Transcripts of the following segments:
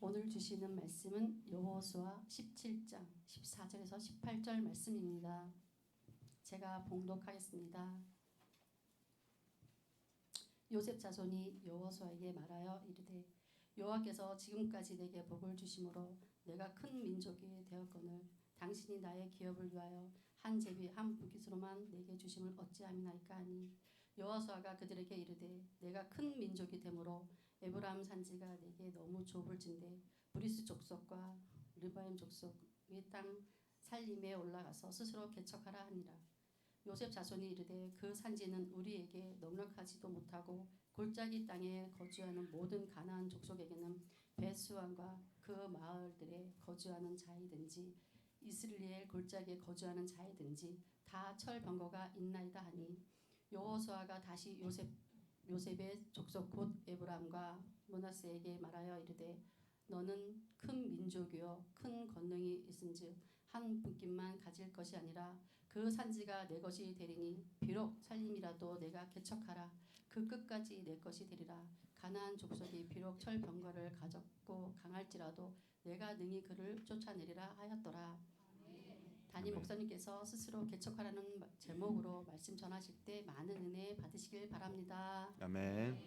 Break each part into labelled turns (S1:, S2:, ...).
S1: 오늘 주시는 말씀은 여호수아 17장 14절에서 18절 말씀입니다. 제가 봉독하겠습니다. 요셉 자손이 여호수아에게 말하여 이르되 여호와께서 지금까지 내게 복을 주심으로 내가 큰 민족이 되었거늘 당신이 나의 기업을 위하여 한 제비 한 부깃으로만 내게 주심을 어찌함이나이까 하니 여호수아가 그들에게 이르되 내가 큰 민족이 되므로 에브라임 산지가 내게 너무 좁을진대 브리스 족속과 르바임 족속의 땅 살림에 올라가서 스스로 개척하라 하니라. 요셉 자손이 이르되 그 산지는 우리에게 넉넉하지도 못하고 골짜기 땅에 거주하는 모든 가나안 족속에게는 베스왕과 그 마을들에 거주하는 자이든지 이스라엘 골짜기에 거주하는 자이든지 다 철병거가 있나이다 하니 여호수아가 다시 요셉의 족속 곧 에브람과 므낫세에게 말하여 이르되 너는 큰 민족이요 큰 권능이 있은즉 한 분깃만 가질 것이 아니라 그 산지가 내 것이 되리니 비록 살림이라도 내가 개척하라 그 끝까지 내 것이 되리라. 가나안 족속이 비록 철병거를 가졌고 강할지라도 내가 능히 그를 쫓아내리라 하였더라. 담임 목사님께서 스스로 개척하라는 제목으로 말씀 전하실 때 많은 은혜 받으시길 바랍니다.
S2: 아멘.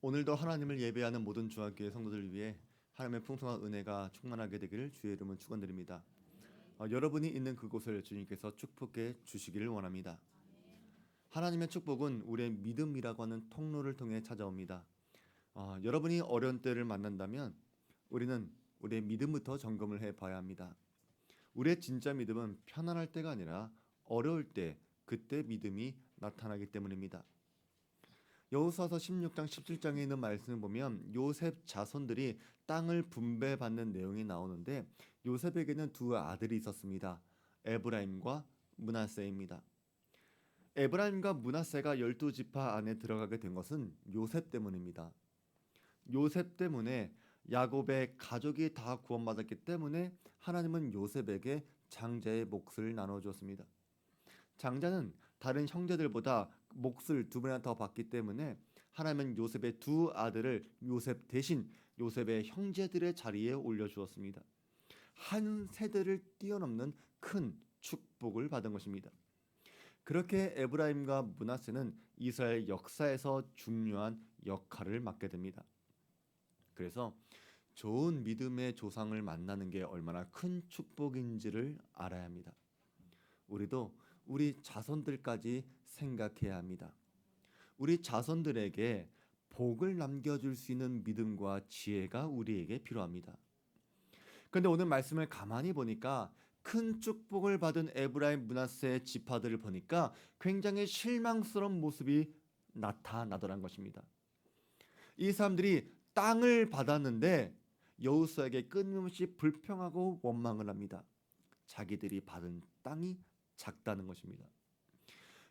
S2: 오늘도 하나님을 예배하는 모든 중앙교회 성도들을 위해 하나님의 풍성한 은혜가 충만하게 되기를 주의 이름으로 축원드립니다. 여러분이 있는 그곳을 주님께서 축복해 주시기를 원합니다. 하나님의 축복은 우리의 믿음이라고 하는 통로를 통해 찾아옵니다. 여러분이 어려운 때를 만난다면 우리는 우리의 믿음부터 점검을 해봐야 합니다. 우리의 진짜 믿음은 편안할 때가 아니라 어려울 때 그때 믿음이 나타나기 때문입니다. 여호수아서 16장 17장에 있는 말씀을 보면 요셉 자손들이 땅을 분배받는 내용이 나오는데 요셉에게는 두 아들이 있었습니다. 에브라임과 므낫세입니다. 에브라임과 므낫세가 12지파 안에 들어가게 된 것은 요셉 때문입니다. 요셉 때문에 야곱의 가족이 다 구원받았기 때문에 하나님은 요셉에게 장자의 몫을 나눠주었습니다. 장자는 다른 형제들보다 몫을 두 배나 더 받기 때문에 하나님은 요셉의 두 아들을 요셉 대신 요셉의 형제들의 자리에 올려주었습니다. 한 세대를 뛰어넘는 큰 축복을 받은 것입니다. 그렇게 에브라임과 므낫세는 이스라엘 역사에서 중요한 역할을 맡게 됩니다. 그래서 좋은 믿음의 조상을 만나는 게 얼마나 큰 축복인지를 알아야 합니다. 우리도 우리 자손들까지 생각해야 합니다. 우리 자손들에게 복을 남겨줄 수 있는 믿음과 지혜가 우리에게 필요합니다. 그런데 오늘 말씀을 가만히 보니까 큰 축복을 받은 에브라임 므낫세의 지파들을 보니까 굉장히 실망스러운 모습이 나타나더란 것입니다. 이 사람들이 땅을 받았는데 여호수아에게 끊임없이 불평하고 원망을 합니다. 자기들이 받은 땅이 작다는 것입니다.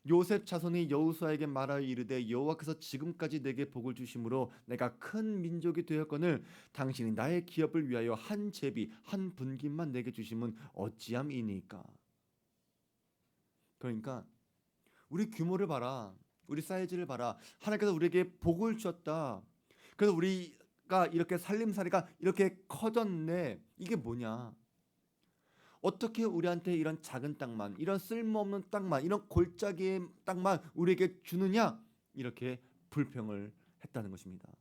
S2: 요셉 자손이 여호수아에게 말하여 이르되 여호와께서 지금까지 내게 복을 주심으로 내가 큰 민족이 되었거늘 당신이 나의 기업을 위하여 한 제비 한 분깃만 내게 주심은 어찌함이니까. 그러니까 우리 규모를 봐라. 우리 사이즈를 봐라. 하나님께서 우리에게 복을 주었다. 그래서 우리가 이렇게 살림살이가 이렇게 커졌네. 이게 뭐냐? 어떻게 우리한테 이런 작은 땅만, 이런 쓸모없는 땅만, 이런 골짜기의 땅만 우리에게 주느냐? 이렇게 불평을 했다는 것입니다.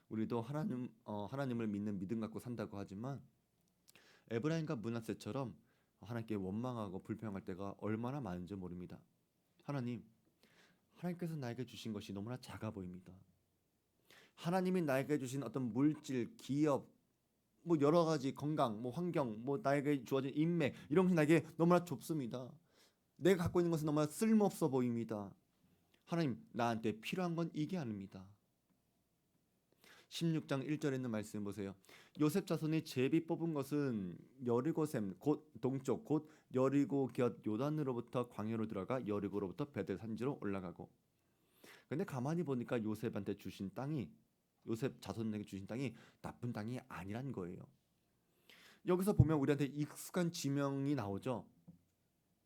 S2: 우리도 하나님을 믿는 믿음 갖고 산다고 하지만 에브라임과 므낫세처럼 하나님께 원망하고 불평할 때가 얼마나 많은지 모릅니다. 하나님께서 나에게 주신 것이 너무나 작아 보입니다. 하나님이 나에게 주신 어떤 물질, 기업, 여러 가지 건강, 환경, 나에게 주어진 인맥 이런 것이 나에게 너무나 좁습니다. 내가 갖고 있는 것은 너무나 쓸모없어 보입니다. 하나님, 나한테 필요한 건 이게 아닙니다. 16장 1절에 있는 말씀 보세요. 요셉 자손이 제비 뽑은 것은 여리고샘 곧 동쪽 곧 여리고 곁 요단으로부터 광야로 들어가 여리고로부터 베델 산지로 올라가고. 근데 가만히 보니까 요셉 자손에게 주신 땅이 나쁜 땅이 아니란 거예요. 여기서 보면 우리한테 익숙한 지명이 나오죠.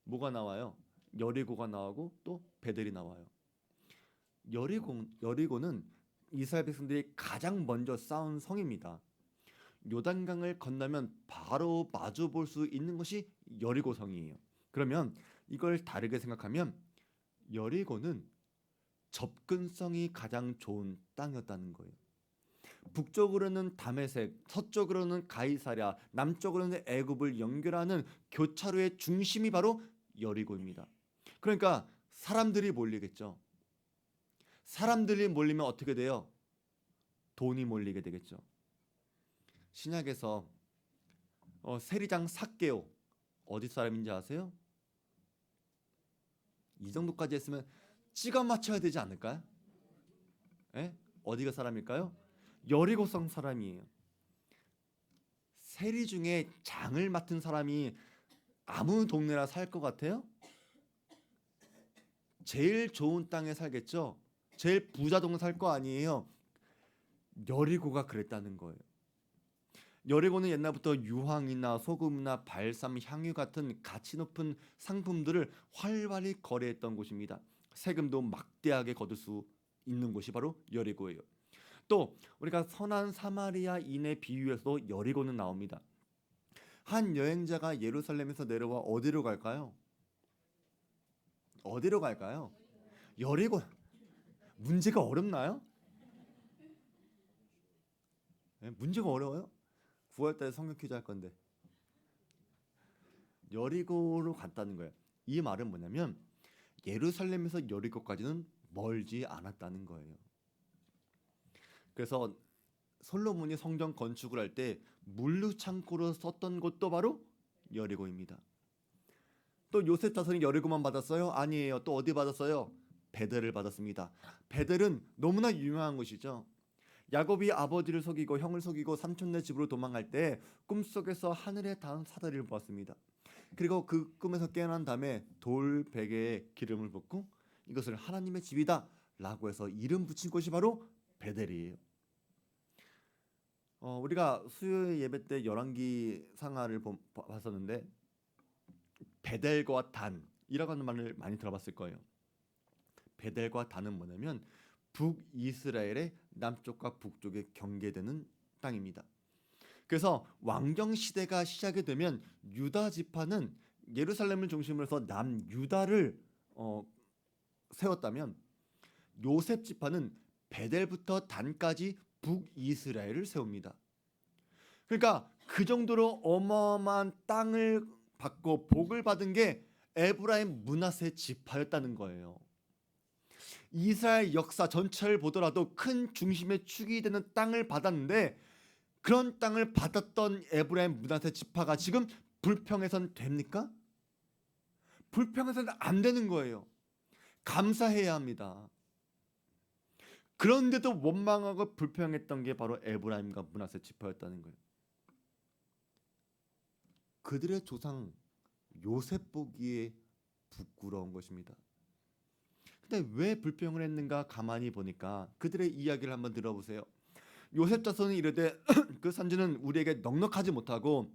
S2: 뭐가 나와요? 여리고가 나오고 또 베델이 나와요. 여리고는 이스라엘 백성들이 가장 먼저 쌓은 성입니다. 요단강을 건너면 바로 마주 볼 수 있는 것이 여리고 성이에요. 그러면 이걸 다르게 생각하면 여리고는 접근성이 가장 좋은 땅이었다는 거예요. 북쪽으로는 다메섹, 서쪽으로는 가이사랴, 남쪽으로는 애굽을 연결하는 교차로의 중심이 바로 여리고입니다. 그러니까 사람들이 몰리겠죠. 사람들이 몰리면 어떻게 돼요? 돈이 몰리게 되겠죠. 신약에서 세리장 삭개오 어디 사람인지 아세요? 이 정도까지 했으면 찍어 맞춰야 되지 않을까요? 예? 어디가 사람일까요? 여리고성 사람이에요. 세리 중에 장을 맡은 사람이 아무 동네나 살 것 같아요? 제일 좋은 땅에 살겠죠. 제일 부자 동네 살 거 아니에요. 여리고가 그랬다는 거예요. 여리고는 옛날부터 유황이나 소금이나 발삼, 향유 같은 가치 높은 상품들을 활발히 거래했던 곳입니다. 세금도 막대하게 거둘 수 있는 곳이 바로 여리고예요. 또 우리가 선한 사마리아인의 비유에서도 여리고는 나옵니다. 한 여행자가 예루살렘에서 내려와 어디로 갈까요? 어디로 갈까요? 여리고. 문제가 어렵나요? 네, 문제가 어려워요? 9월달에 성경 퀴즈 할 건데 여리고로 갔다는 거예요. 이 말은 뭐냐면 예루살렘에서 여리고까지는 멀지 않았다는 거예요. 그래서 솔로몬이 성전 건축을 할 때 물류창고로 썼던 곳도 바로 여리고입니다. 또 요셉 자손이 여리고만 받았어요? 아니에요. 또 어디 받았어요? 베델을 받았습니다. 베델은 너무나 유명한 곳이죠. 야곱이 아버지를 속이고 형을 속이고 삼촌네 집으로 도망갈 때 꿈속에서 하늘에 닿은 사다리를 보았습니다. 그리고 그 꿈에서 깨어난 다음에 돌 베개에 기름을 붓고 이것을 하나님의 집이다 라고 해서 이름 붙인 곳이 바로 베델이에요. 우리가 수요일 예배 때 열왕기 상하를 봤었는데 베델과 단이라고 하는 말을 많이 들어봤을 거예요. 베델과 단은 뭐냐면 북이스라엘의 남쪽과 북쪽에 경계되는 땅입니다. 그래서 왕정 시대가 시작이 되면 유다 지파는 예루살렘을 중심으로 해서 남유다를 세웠다면 요셉 지파는 베델부터 단까지 북이스라엘을 세웁니다. 그러니까 그 정도로 어마어마한 땅을 받고 복을 받은 게 에브라임 므낫세 지파였다는 거예요. 이스라엘 역사 전체를 보더라도 큰 중심의 축이 되는 땅을 받았는데 그런 땅을 받았던 에브라임 므낫세 지파가 지금 불평해서는 됩니까? 불평해서는 안 되는 거예요. 감사해야 합니다. 그런데도 원망하고 불평했던 게 바로 에브라임과 므낫세 지파였다는 거예요. 그들의 조상 요셉 보기에 부끄러운 것입니다. 근데 왜 불평을 했는가 가만히 보니까 그들의 이야기를 한번 들어보세요. 요셉 자손이 이르되 그 산지는 우리에게 넉넉하지 못하고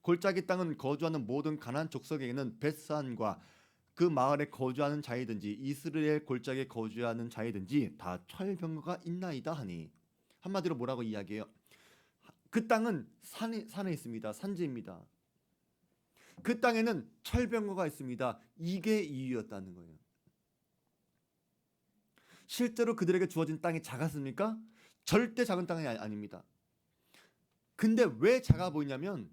S2: 골짜기 땅은 거주하는 모든 가나안 족속에게는 벳산과 그 마을에 거주하는 자이든지 이스라엘 골짜기에 거주하는 자이든지 다 철병거가 있나이다 하니 한마디로 뭐라고 이야기해요? 그 땅은 산에 있습니다. 산지입니다. 그 땅에는 철병거가 있습니다. 이게 이유였다는 거예요. 실제로 그들에게 주어진 땅이 작았습니까? 절대 작은 땅이 아닙니다. 근데 왜 작아 보이냐면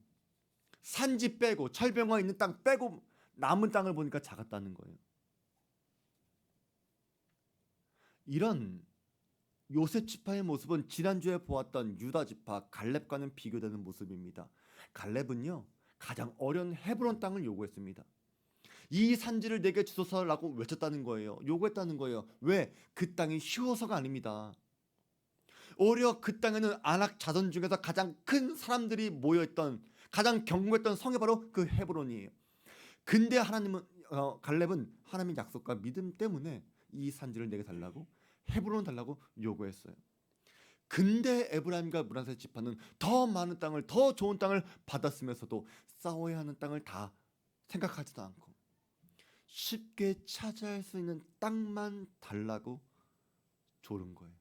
S2: 산지 빼고 철병거 있는 땅 빼고 남은 땅을 보니까 작았다는 거예요. 이런 요셉 지파의 모습은 지난주에 보았던 유다 지파 갈렙과는 비교되는 모습입니다. 갈렙은요 가장 어려운 헤브론 땅을 요구했습니다. 이 산지를 내게 주소서라고 외쳤다는 거예요. 요구했다는 거예요. 왜? 그 땅이 쉬워서가 아닙니다. 오히려 그 땅에는 아낙 자손 중에서 가장 큰 사람들이 모여있던 가장 견고했던 성이 바로 그 헤브론이에요. 근데 갈렙은 하나님의 약속과 믿음 때문에 이 산지를 내게 달라고 헤브론 달라고 요구했어요. 근데 에브라임과 므낫세 지파는 더 많은 땅을 더 좋은 땅을 받았으면서도 싸워야 하는 땅을 다 생각하지도 않고 쉽게 차지할 수 있는 땅만 달라고 조른 거예요.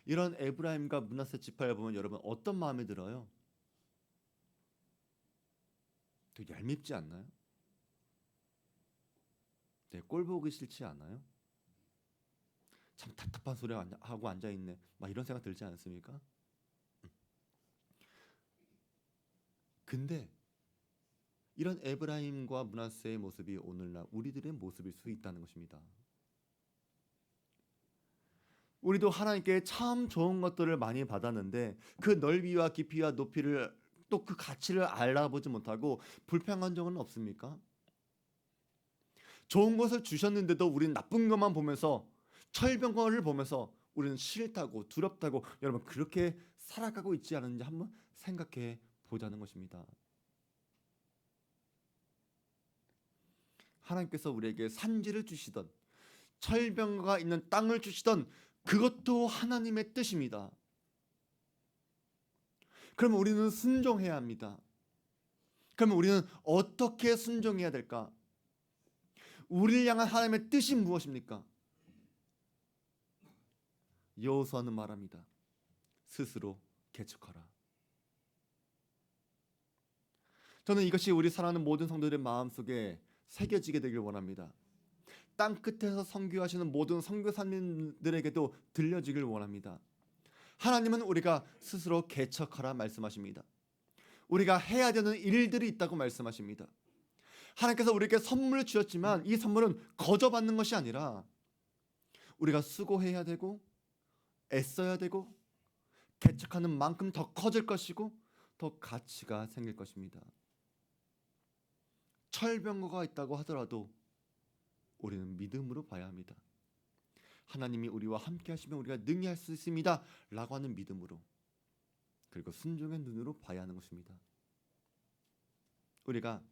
S2: 이런 에브라임과 므낫세 지파를 보면 여러분 어떤 마음이 들어요? 되게 얄밉지 않나요? 네, 꼴 보기 싫지 않아요? 참 답답한 소리 하고 앉아있네, 막 이런 생각 들지 않습니까? 근데 이런 에브라임과 므낫세의 모습이 오늘날 우리들의 모습일 수 있다는 것입니다. 우리도 하나님께 참 좋은 것들을 많이 받았는데 그 넓이와 깊이와 높이를 또 그 가치를 알아보지 못하고 불평한 적은 없습니까? 좋은 것을 주셨는데도 우리는 나쁜 것만 보면서 철병거를 보면서 우리는 싫다고 두렵다고 여러분 그렇게 살아가고 있지 않은지 한번 생각해 보자는 것입니다. 하나님께서 우리에게 산지를 주시던 철병거가 있는 땅을 주시던 그것도 하나님의 뜻입니다. 그러면 우리는 순종해야 합니다. 그러면 우리는 어떻게 순종해야 될까? 우리를 향한 하나님의 뜻이 무엇입니까? 여호수아는 말합니다. 스스로 개척하라. 저는 이것이 우리 사랑하는 모든 성도들의 마음속에 새겨지게 되길 원합니다. 땅 끝에서 선교하시는 모든 선교사님들에게도 들려지길 원합니다. 하나님은 우리가 스스로 개척하라 말씀하십니다. 우리가 해야 되는 일들이 있다고 말씀하십니다. 하나님께서 우리에게 선물을 주셨지만 이 선물은 거저 받는 것이 아니라 우리가 수고해야 되고 애써야 되고 개척하는 만큼 더 커질 것이고 더 가치가 생길 것입니다. 철병거가 있다고 하더라도 우리는 믿음으로 봐야 합니다. 하나님이 우리와 함께 하시면 우리가 능히 할 수 있습니다 라고 하는 믿음으로, 그리고 순종의 눈으로 봐야 하는 것입니다. 우리가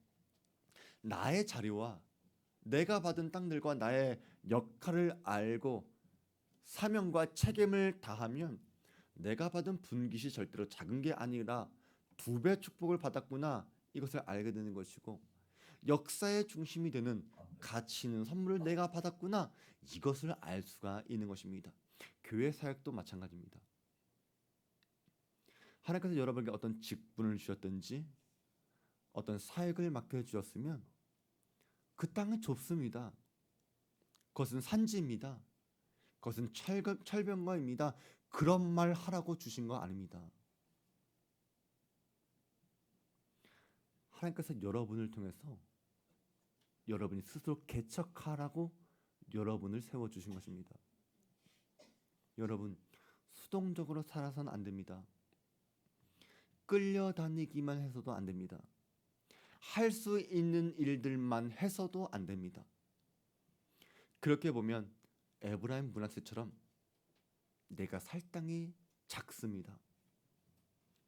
S2: 나의 자리와 내가 받은 땅들과 나의 역할을 알고 사명과 책임을 다하면 내가 받은 분깃이 절대로 작은 게 아니라 2배 축복을 받았구나, 이것을 알게 되는 것이고, 역사의 중심이 되는 가치 있는 선물을 내가 받았구나, 이것을 알 수가 있는 것입니다. 교회 사역도 마찬가지입니다. 하나님께서 여러분에게 어떤 직분을 주셨든지 어떤 사역을 맡겨주셨으면 그 땅은 좁습니다. 그것은 산지입니다. 그것은 철병거입니다. 그런 말 하라고 주신 거 아닙니다. 하나님께서 여러분을 통해서 여러분이 스스로 개척하라고 여러분을 세워주신 것입니다. 여러분, 수동적으로 살아서는 안 됩니다. 끌려다니기만 해서도 안 됩니다. 할 수 있는 일들만 해서도 안 됩니다. 그렇게 보면 에브라임 므낫세처럼 내가 살 땅이 작습니다.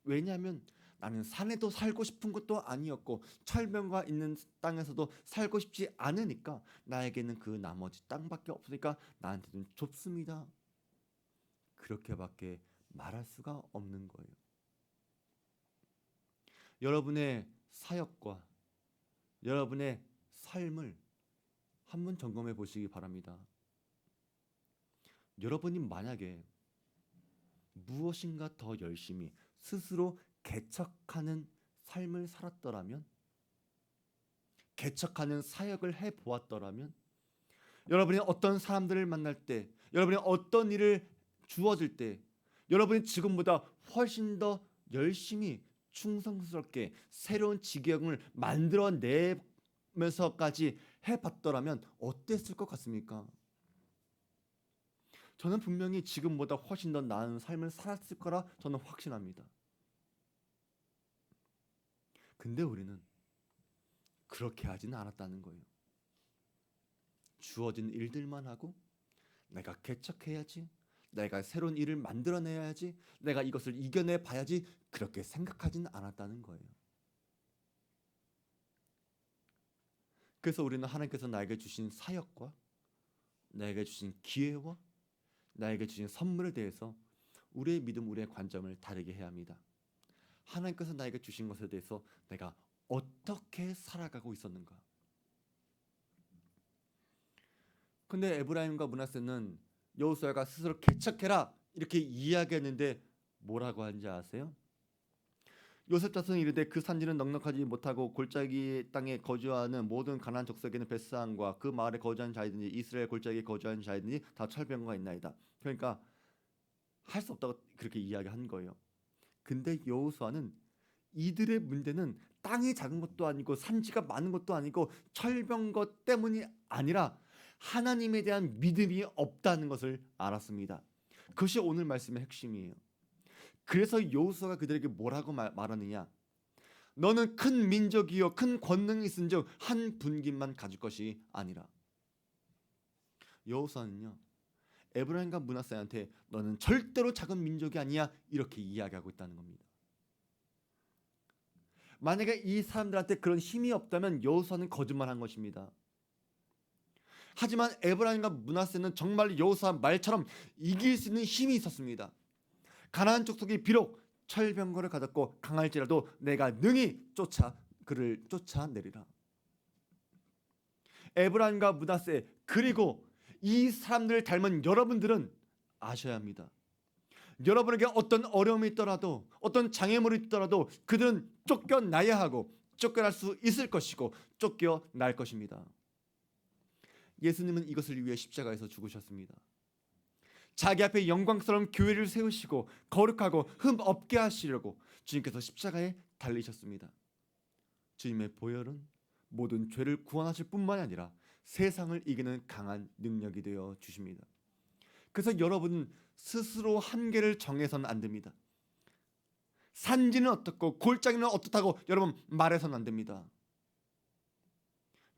S2: 왜냐하면 나는 산에도 살고 싶은 것도 아니었고 철병과 있는 땅에서도 살고 싶지 않으니까 나에게는 그 나머지 땅밖에 없으니까 나한테는 좁습니다. 그렇게밖에 말할 수가 없는 거예요. 여러분의 사역과 여러분의 삶을 한번 점검해 보시기 바랍니다. 여러분이 만약에 무엇인가 더 열심히 스스로 개척하는 삶을 살았더라면, 개척하는 사역을 해보았더라면, 여러분이 어떤 사람들을 만날 때, 여러분이 어떤 일을 주어질 때 여러분이 지금보다 훨씬 더 열심히 충성스럽게 새로운 지경을 만들어내면서까지 해봤더라면 어땠을 것 같습니까? 저는 분명히 지금보다 훨씬 더 나은 삶을 살았을 거라 저는 확신합니다. 근데 우리는 그렇게 하지는 않았다는 거예요. 주어진 일들만 하고 내가 개척해야지, 내가 새로운 일을 만들어내야지, 내가 이것을 이겨내 봐야지, 그렇게 생각하지는 않았다는 거예요. 그래서 우리는 하나님께서 나에게 주신 사역과 나에게 주신 기회와 나에게 주신 선물에 대해서 우리의 믿음, 우리의 관점을 다르게 해야 합니다. 하나님께서 나에게 주신 것에 대해서 내가 어떻게 살아가고 있었는가? 근데 에브라임과 므낫세는 여호수아가 스스로 개척해라 이렇게 이야기했는데 뭐라고 하는지 아세요? 요셉 자손이 이르되 그 산지는 넉넉하지 못하고 골짜기 땅에 거주하는 모든 가나안 족속에는 벳스안과 그 마을에 거주하는 자이든지 이스라엘 골짜기에 거주하는 자이든지 다 철병거가 있나이다. 그러니까 할 수 없다고 그렇게 이야기한 거예요. 근데 여호수아는 이들의 문제는 땅이 작은 것도 아니고 산지가 많은 것도 아니고 철병거 때문이 아니라 하나님에 대한 믿음이 없다는 것을 알았습니다. 그것이 오늘 말씀의 핵심이에요. 그래서 여호수아가 그들에게 뭐라고 말하느냐? 너는 큰 민족이요 큰 권능이 있은즉 한 분깃만 가질 것이 아니라. 여호수아는요 에브라임과 므낫세한테 너는 절대로 작은 민족이 아니야 이렇게 이야기하고 있다는 겁니다. 만약에 이 사람들한테 그런 힘이 없다면 여호수아는 거짓말한 것입니다. 하지만 에브라임과 므낫세는 정말 여호수아 말처럼 이길 수 있는 힘이 있었습니다. 가나안 족속이 비록 철병거를 가졌고 강할지라도 내가 능히 그를 쫓아내리라. 에브라임과 므낫세 그리고 이 사람들을 닮은 여러분들은 아셔야 합니다. 여러분에게 어떤 어려움이 있더라도 어떤 장애물이 있더라도 그들은 쫓겨나야 하고 쫓겨날 수 있을 것이고 쫓겨날 것입니다. 예수님은 이것을 위해 십자가에서 죽으셨습니다. 자기 앞에 영광스러운 교회를 세우시고 거룩하고 흠 없게 하시려고 주님께서 십자가에 달리셨습니다. 주님의 보혈은 모든 죄를 구원하실 뿐만이 아니라 세상을 이기는 강한 능력이 되어 주십니다. 그래서 여러분은 스스로 한계를 정해서는 안 됩니다. 산지는 어떻고 골짜기는 어떻다고 여러분 말해서는 안 됩니다.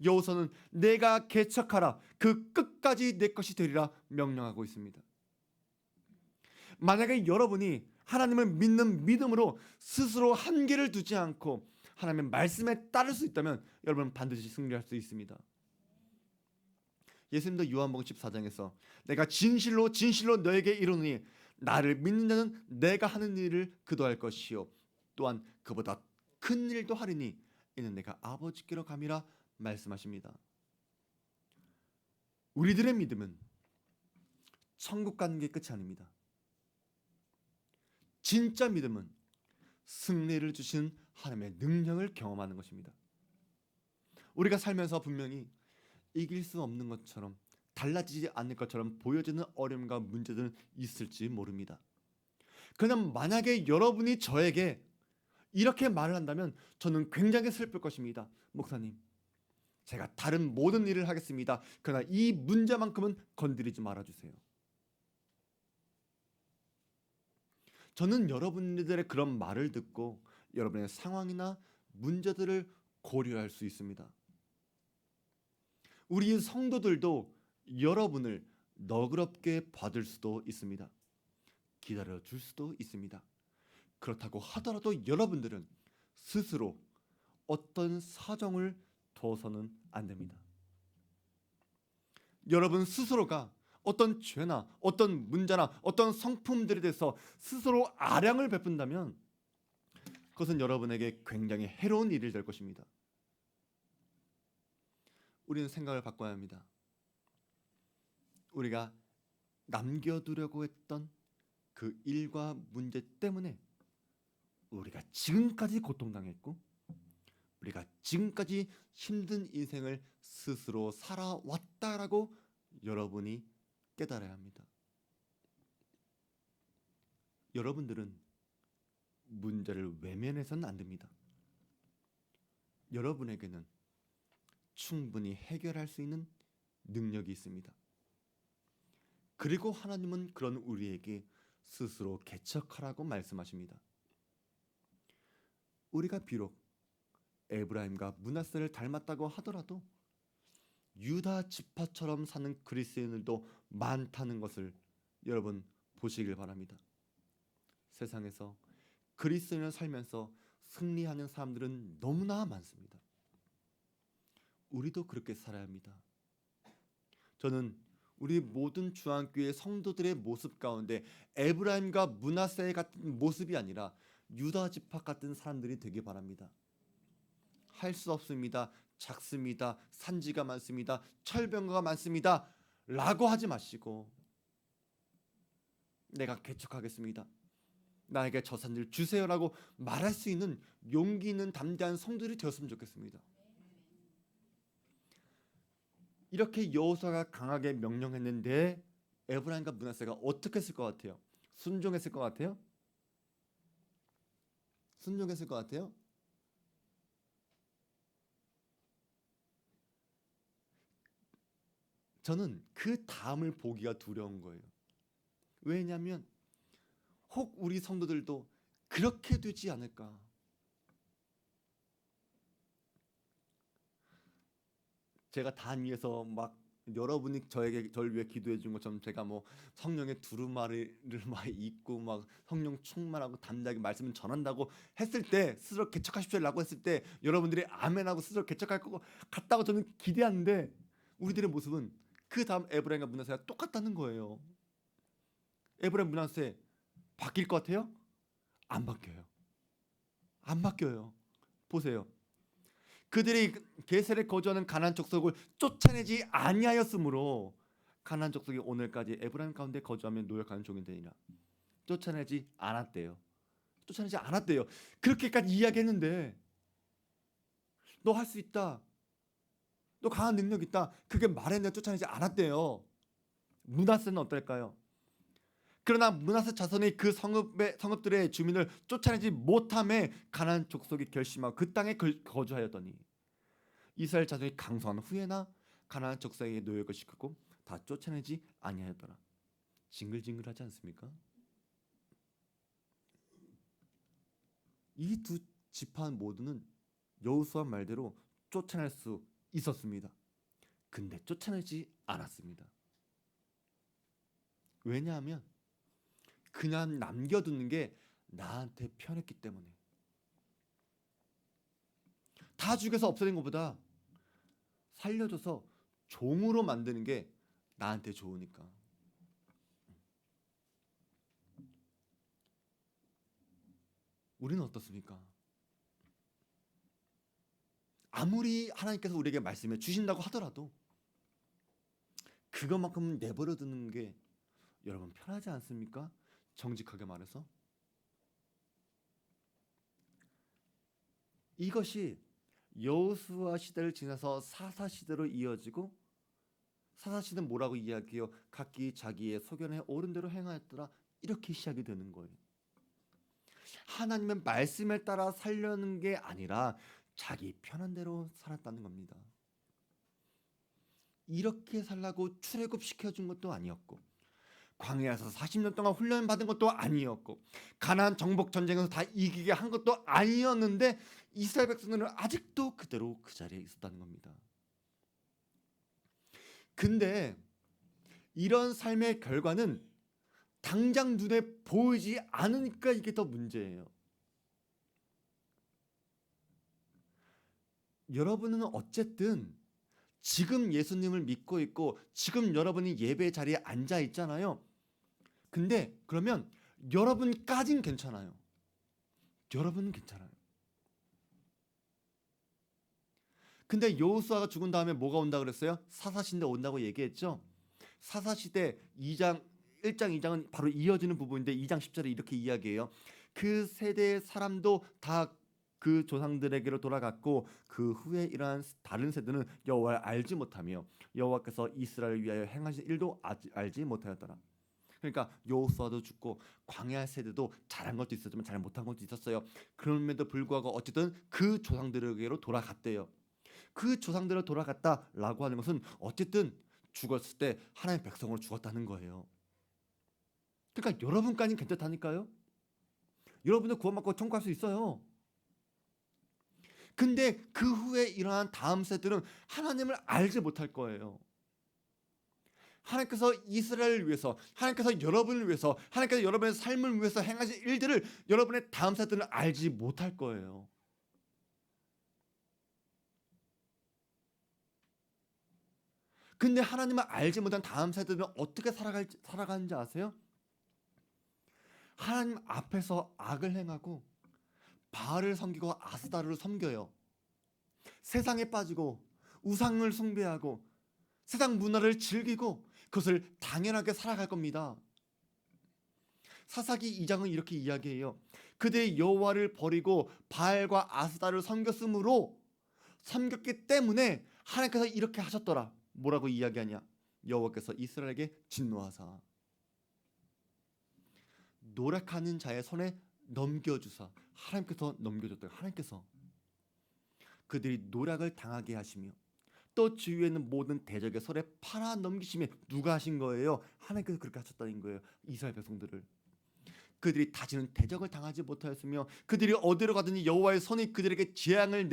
S2: 여호수아는 내가 개척하라 그 끝까지 내 것이 되리라 명령하고 있습니다. 만약에 여러분이 하나님을 믿는 믿음으로 스스로 한계를 두지 않고 하나님의 말씀에 따를 수 있다면 여러분은 반드시 승리할 수 있습니다. 예수님도 요한복음 14장에서 내가 진실로 진실로 너에게 이르노니 나를 믿는 자는 내가 하는 일을 그도 할 것이요 또한 그보다 큰 일도 하리니 이는 내가 아버지께로 감이라 말씀하십니다. 우리들의 믿음은 천국 가는 게 끝이 아닙니다. 진짜 믿음은 승리를 주신 하나님의 능력을 경험하는 것입니다. 우리가 살면서 분명히 이길 수 없는 것처럼 달라지지 않을 것처럼 보여지는 어려움과 문제들은 있을지 모릅니다. 그러나 만약에 여러분이 저에게 이렇게 말을 한다면 저는 굉장히 슬플 것입니다. 목사님, 제가 다른 모든 일을 하겠습니다. 그러나 이 문제만큼은 건드리지 말아주세요. 저는 여러분들의 그런 말을 듣고 여러분의 상황이나 문제들을 고려할 수 있습니다. 우리 성도들도 여러분을 너그럽게 받을 수도 있습니다. 기다려줄 수도 있습니다. 그렇다고 하더라도 여러분들은 스스로 어떤 사정을 둬서는 안 됩니다. 여러분 스스로가 어떤 죄나 어떤 문제나 어떤 성품들에 대해서 스스로 아량을 베푼다면 그것은 여러분에게 굉장히 해로운 일이 될 것입니다. 우리는 생각을 바꿔야 합니다. 우리가 남겨두려고 했던 그 일과 문제 때문에 우리가 지금까지 고통당했고 우리가 지금까지 힘든 인생을 스스로 살아왔다라고 여러분이 깨달아야 합니다. 여러분들은 문제를 외면해서는 안 됩니다. 여러분에게는 충분히 해결할 수 있는 능력이 있습니다. 그리고 하나님은 그런 우리에게 스스로 개척하라고 말씀하십니다. 우리가 비록 에브라임과 므낫세를 닮았다고 하더라도 유다 지파처럼 사는 그리스도인들도 많다는 것을 여러분 보시길 바랍니다. 세상에서 그리스도인을 살면서 승리하는 사람들은 너무나 많습니다. 우리도 그렇게 살아야 합니다. 저는 우리 모든 주안교회 성도들의 모습 가운데 에브라임과 므낫세 같은 모습이 아니라 유다 지파 같은 사람들이 되길 바랍니다. 할 수 없습니다. 작습니다. 산지가 많습니다. 철병거가 많습니다. 라고 하지 마시고 내가 개척하겠습니다. 나에게 저 산지를 주세요라고 말할 수 있는 용기 있는 담대한 성도들이 되었으면 좋겠습니다. 이렇게 여호수아가 강하게 명령했는데 에브라임과 므낫세가 어떻게 했을 것 같아요? 순종했을 것 같아요? 순종했을 것 같아요? 저는 그 다음을 보기가 두려운 거예요. 왜냐하면 혹 우리 성도들도 그렇게 되지 않을까. 제가 단 위에서 막 여러분이 저를 위해 기도해 준 것처럼 제가 뭐 성령의 두루마리를 막 입고 막 성령 충만하고 담대하게 말씀을 전한다고 했을 때 스스로 개척하십시오라고 했을 때 여러분들이 아멘하고 스스로 개척할 것 같다고 저는 기대하는데 우리들의 모습은 그 다음 에브라임과 므낫세가 똑같다는 거예요. 에브라임 므낫세 바뀔 것 같아요? 안 바뀌어요. 안 바뀌어요. 보세요. 그들이 게셀에 거주하는 가나안 족속을 쫓아내지 아니하였으므로 가나안 족속이 오늘까지 에브라임 가운데 거주하며 노역하는 종이 되니라. 쫓아내지 않았대요. 쫓아내지 않았대요. 그렇게까지 이야기했는데 너 할 수 있다. 너 강한 능력 있다. 그게 말했는데 쫓아내지 않았대요. 므낫세는 어떨까요? 그러나 므낫세 자손이 그 성읍들의 주민을 쫓아내지 못함에 가나안 족속이 결심하고 그 땅에 거주하였더니 이스라엘 자손이 강성한 후에나 가나안 족속에게 노역을 시켰고 다 쫓아내지 아니하였더라. 징글징글하지 않습니까? 이 두 지파 모두는 여호수아 말대로 쫓아낼 수 있었습니다. 근데 쫓아내지 않았습니다. 왜냐하면 그냥 남겨두는 게 나한테 편했기 때문에. 다 죽여서 없애는 것보다 살려줘서 종으로 만드는 게 나한테 좋으니까. 우리는 어떻습니까? 아무리 하나님께서 우리에게 말씀해 주신다고 하더라도 그것만큼 내버려 두는 게 여러분 편하지 않습니까? 정직하게 말해서 이것이 여호수아 시대를 지나서 사사 시대로 이어지고 사사 시대는 뭐라고 이야기해요? 각기 자기의 소견에 옳은 대로 행하였더라. 이렇게 시작이 되는 거예요. 하나님의 말씀에 따라 살려는 게 아니라 자기 편한 대로 살았다는 겁니다. 이렇게 살라고 출애굽 시켜준 것도 아니었고 광야에서 40년 동안 훈련 받은 것도 아니었고 가나안 정복 전쟁에서 다 이기게 한 것도 아니었는데 이스라엘 백성들은 아직도 그대로 그 자리에 있었다는 겁니다. 근데 이런 삶의 결과는 당장 눈에 보이지 않으니까 이게 더 문제예요. 여러분은 어쨌든 지금 예수님을 믿고 있고 지금 여러분이 예배 자리에 앉아 있잖아요. 근데 그러면 여러분까진 괜찮아요. 여러분은 괜찮아요. 근데 여호수아가 죽은 다음에 뭐가 온다 그랬어요? 사사시대 온다고 얘기했죠. 사사시대 2장 1장 2장은 바로 이어지는 부분인데 2장 10절에 이렇게 이야기해요. 그 세대의 사람도 다 그 조상들에게로 돌아갔고 그 후에 일어난 다른 세대는 여호와를 알지 못하며 여호와께서 이스라엘을 위하여 행하신 일도 알지 못하였더라. 그러니까 여호수아도 죽고 광야 세대도 잘한 것도 있었지만 잘 못한 것도 있었어요. 그럼에도 불구하고 어쨌든 그 조상들에게로 돌아갔대요. 그 조상들로 돌아갔다라고 하는 것은 어쨌든 죽었을 때 하나님의 백성으로 죽었다는 거예요. 그러니까 여러분까지는 괜찮다니까요. 여러분도 구원받고 천국갈 수 있어요. 근데 그 후에 일어난 다음 세대는 하나님을 알지 못할 거예요. 하나님께서 이스라엘을 위해서, 하나님께서 여러분을 위해서, 하나님께서 여러분의 삶을 위해서 행하신 일들을 여러분의 다음 세대는 알지 못할 거예요. 근데 하나님을 알지 못한 다음 세대는 어떻게 살아가는지 아세요? 하나님 앞에서 악을 행하고 바알을 섬기고 아스다르를 섬겨요. 세상에 빠지고 우상을 숭배하고 세상 문화를 즐기고 그것을 당연하게 살아갈 겁니다. 사사기 2장은 이렇게 이야기해요. 그들이 여호와를 버리고 바알과 아스다를 섬겼기 때문에 하나님께서 이렇게 하셨더라. 뭐라고 이야기하냐? 여호와께서 이스라엘에게 진노하사 노력하는 자의 손에 넘겨주사. 하나님께서 넘겨줬대요. 하나님께서 그들이 노력을 당하게 하시며 또 주위에 있는 모든 대적의 손에 팔아 넘기시며 누가 하신 거예요? 하나님께서 그렇게 하셨다는 거예요. 이스라엘 백성들을. 그들이 다시는 대적을 당하지 못하였으며 그들이 어디로 가든지 여호와의 손이 그들에게 재앙을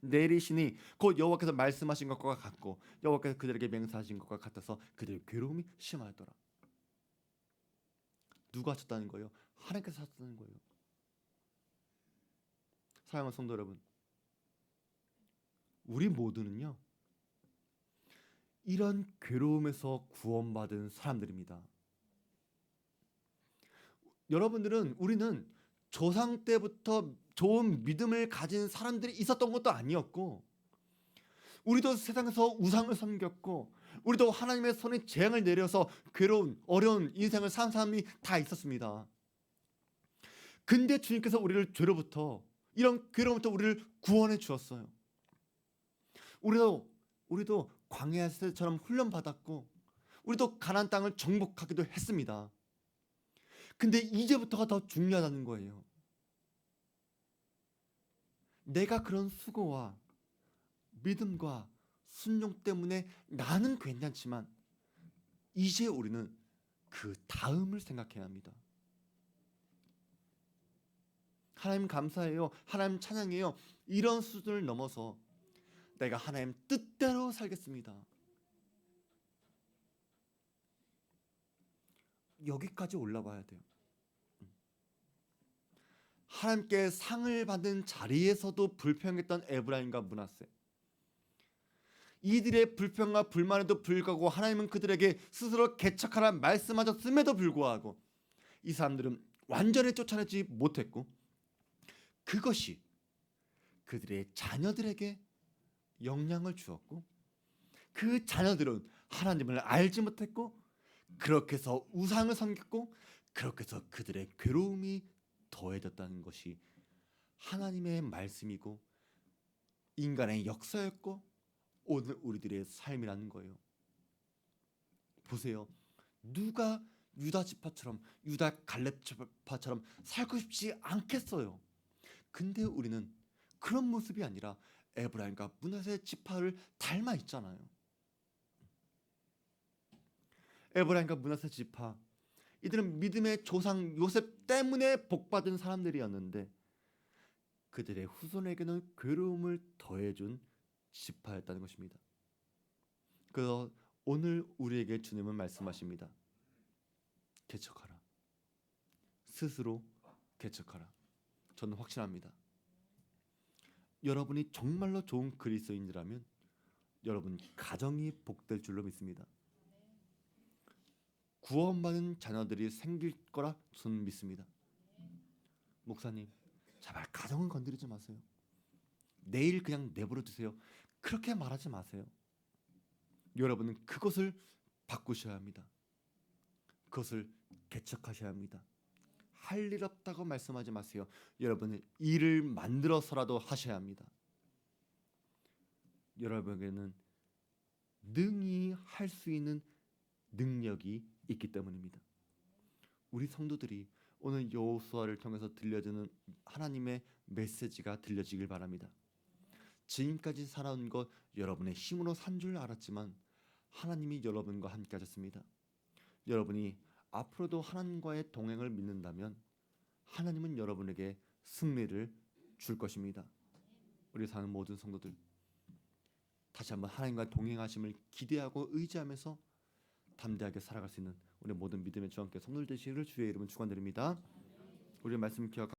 S2: 내리시니 곧 여호와께서 말씀하신 것과 같고 여호와께서 그들에게 맹세하신 것과 같아서 그들의 괴로움이 심하더라. 누가 하셨다는 거예요? 하나님께서 하셨다는 거예요. 사랑하는 성도 여러분, 우리 모두는요 이런 괴로움에서 구원받은 사람들입니다. 우리는 조상 때부터 좋은 믿음을 가진 사람들이 있었던 것도 아니었고, 우리도 세상에서 우상을 섬겼고, 우리도 하나님의 손에 재앙을 내려서 괴로운 어려운 인생을 산 사람이 다 있었습니다. 근데 주님께서 우리를 죄로부터, 이런 괴로움부터 우리를 구원해 주었어요. 우리도 광야 시대처럼 훈련 받았고, 우리도 가나안 땅을 정복하기도 했습니다. 근데 이제부터가 더 중요하다는 거예요. 내가 그런 수고와 믿음과 순종 때문에 나는 괜찮지만 이제 우리는 그 다음을 생각해야 합니다. 하나님 감사해요. 하나님 찬양해요. 이런 수준을 넘어서 내가 하나님 뜻대로 살겠습니다. 여기까지 올라와야 돼요. 하나님께 상을 받는 자리에서도 불평했던 에브라임과 므낫세. 이들의 불평과 불만에도 불구하고 하나님은 그들에게 스스로 개척하라 말씀하셨음에도 불구하고 이 사람들은 완전히 쫓아내지 못했고 그것이 그들의 자녀들에게 영향을 주었고 그 자녀들은 하나님을 알지 못했고 그렇게 해서 우상을 섬겼고 그렇게 해서 그들의 괴로움이 더해졌다는 것이 하나님의 말씀이고 인간의 역사였고 오늘 우리들의 삶이라는 거예요. 보세요. 누가 유다 지파처럼 유다 갈렙 지파처럼 살고 싶지 않겠어요. 근데 우리는 그런 모습이 아니라 에브라임과 므낫세 지파를 닮아 있잖아요. 에브라임과 므낫세 지파, 이들은 믿음의 조상 요셉 때문에 복받은 사람들이었는데 그들의 후손에게는 괴로움을 더해준 지파였다는 것입니다. 그래서 오늘 우리에게 주님은 말씀하십니다. 개척하라. 스스로 개척하라. 저는 확신합니다. 여러분이 정말로 좋은 그리스도인이라면 여러분 가정이 복될 줄로 믿습니다. 구원받은 자녀들이 생길 거라 저는 믿습니다. 목사님, 제발 가정은 건드리지 마세요. 내일 그냥 내버려 두세요. 그렇게 말하지 마세요. 여러분은 그것을 바꾸셔야 합니다. 그것을 개척하셔야 합니다. 할 일 없다고 말씀하지 마세요. 여러분은 일을 만들어서라도 하셔야 합니다. 여러분에게는 능히 할 수 있는 능력이 있기 때문입니다. 우리 성도들이 오늘 여호수아를 통해서 들려주는 하나님의 메시지가 들려지길 바랍니다. 지금까지 살아온 것 여러분의 힘으로 산 줄 알았지만 하나님이 여러분과 함께 하셨습니다. 여러분이 앞으로도 하나님과의 동행을 믿는다면 하나님은 여러분에게 승리를 줄 것입니다. 우리 사는 모든 성도들 다시 한번 하나님과 동행하심을 기대하고 의지하면서 담대하게 살아갈 수 있는 우리 모든 믿음의 주님께 선물 되시기를 주의 이름으로 축원드립니다. 우리 말씀 기억하고